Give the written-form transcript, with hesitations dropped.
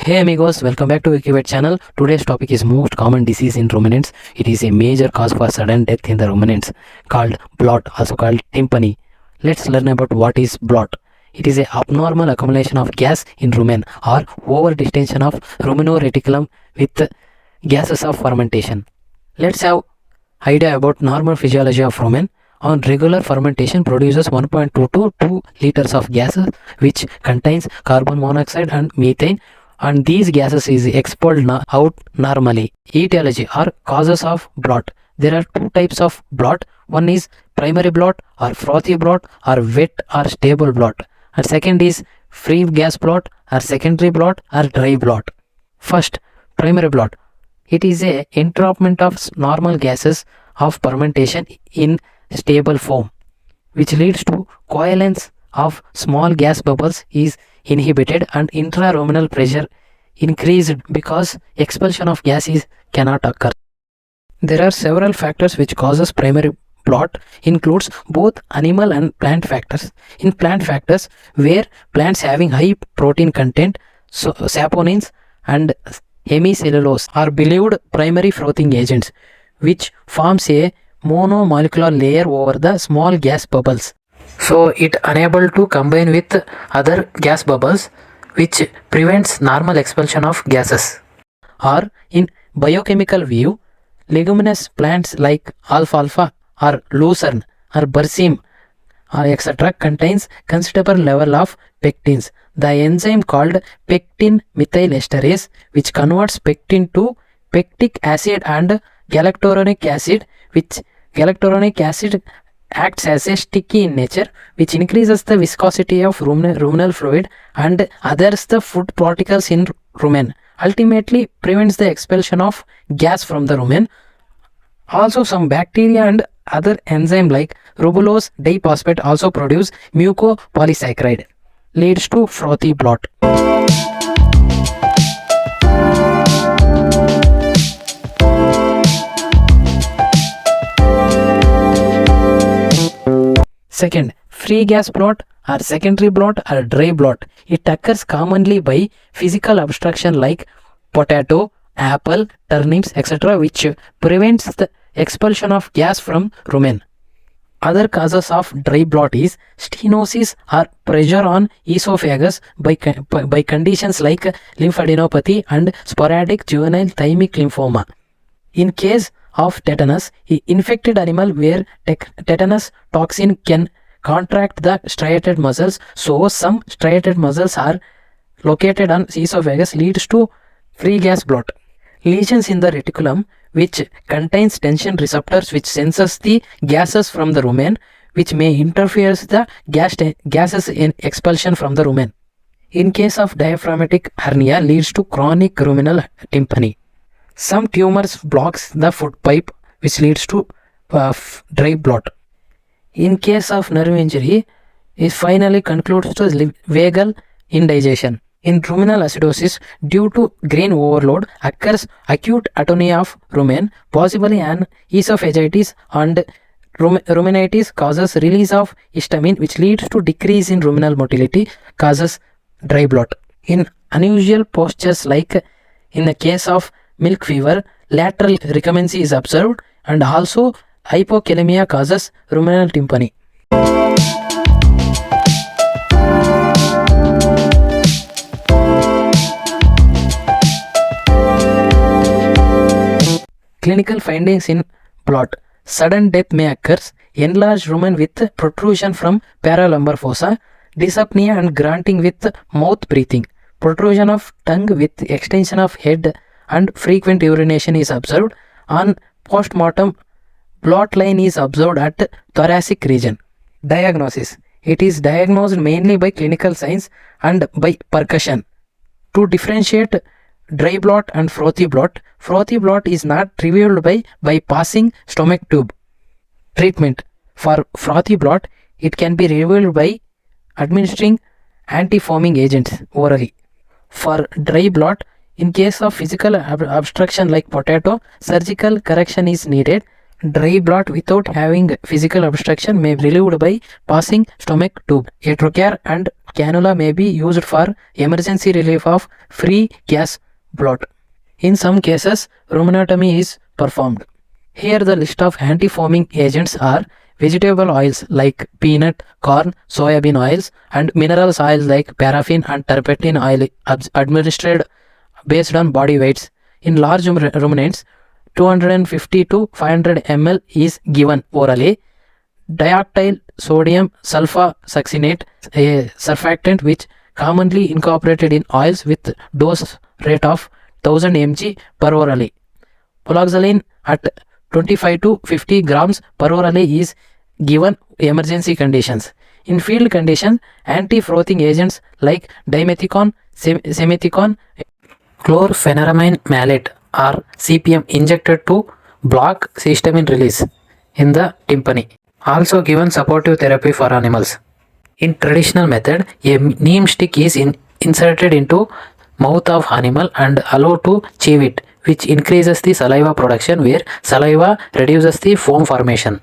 Hey amigos, welcome back to Wikibet channel. Today's topic is most common disease in ruminants. It is a major cause for sudden death in the ruminants called bloat, also called tympany. Let's learn about what is bloat. It is a abnormal accumulation of gas in rumen or over distension of ruminal with gases of fermentation. Let's have idea about normal physiology of rumen. On regular fermentation produces 1.2 to 2 liters of gases which contains carbon monoxide and methane, and these gases is expelled out normally. Etiology or causes of bloat. There are two types of bloat. One is primary bloat or frothy bloat or wet or stable bloat, and second is free gas bloat or secondary bloat or dry bloat. First, primary bloat. It is a entrapment of normal gases of fermentation in stable form, which leads to coalescence of small gas bubbles is inhibited and intraruminal pressure increased because expulsion of gases cannot occur. There are several factors which causes primary bloat, includes both animal and plant factors. In plant factors, where plants having high protein content, so saponins and hemicellulose are believed primary frothing agents, which forms a monomolecular layer over the small gas bubbles. So it unable to combine with other gas bubbles, which prevents normal expulsion of gases. Or in biochemical view, leguminous plants like alfalfa or lucerne or berseem or etc. contains considerable level of pectins. The enzyme called pectin methylesterase, which converts pectin to pectic acid and galacturonic acid, which galacturonic acid acts as a sticky in nature, which increases the viscosity of ruminal fluid and others the food particles in rumen, ultimately prevents the expulsion of gas from the rumen. Also some bacteria and other enzyme like ribulose diphosphate also produce mucopolysaccharide, leads to frothy bloat. Second, free gas bloat or secondary bloat or dry bloat. It occurs commonly by physical obstruction like potato, apple, turnips, etc., which prevents the expulsion of gas from rumen. Other causes of dry bloat is stenosis or pressure on esophagus by conditions like lymphadenopathy and sporadic juvenile thymic lymphoma. In case of tetanus, infected animal where tetanus toxin can contract the striated muscles, so some striated muscles are located on esophagus, leads to free gas bloat. Lesions in the reticulum, which contains tension receptors which senses the gases from the rumen, which may interfere the gases in expulsion from the rumen. In case of diaphragmatic hernia, leads to chronic ruminal tympany. Some tumors blocks the food pipe, which leads to dry bloat. In case of nerve injury, it finally concludes to vagal indigestion. In ruminal acidosis, due to grain overload, occurs acute atonia of rumen, possibly an esophagitis, and ruminitis causes release of histamine, which leads to decrease in ruminal motility, causes dry bloat. In unusual postures like in the case of milk fever, lateral recumbency is observed, and also hypokalemia causes ruminal tympany. Clinical findings in bloat. Sudden death may occur, enlarged rumen with protrusion from paralumbar fossa, dyspnea and grunting with mouth breathing, protrusion of tongue with extension of head, and frequent urination is observed. On post-mortem, bloat line is observed at thoracic region. Diagnosis. It is diagnosed mainly by clinical signs and by percussion. To differentiate dry bloat and frothy bloat is not revealed by passing stomach tube. Treatment. For frothy bloat, it can be revealed by administering anti-foaming agents orally. For dry bloat, in case of physical obstruction like potato, surgical correction is needed. Dry bloat without having physical obstruction may be relieved by passing stomach tube. A trocar and Cannula may be used for emergency relief of free gas bloat. In some cases, ruminotomy is performed. Here the list of anti-foaming agents are vegetable oils like peanut, corn, soybean oils, and mineral oils like paraffin and turpentine oil administered based on body weights. In large ruminants, 250 to 500 ml is given orally. Dialkyl sodium sulfosuccinate, a surfactant which commonly incorporated in oils with dose rate of 1000 mg per orally. Poloxaline at 25 to 50 grams per orally is given emergency conditions. In field conditions, anti-frothing agents like dimethicone, semethicone, chlorpheniramine malate or CPM injected to block histamine release in the tympany. Also given supportive therapy for animals. In traditional method, a neem stick is inserted into mouth of animal and allowed to chew it, which increases the saliva production where saliva reduces the foam formation.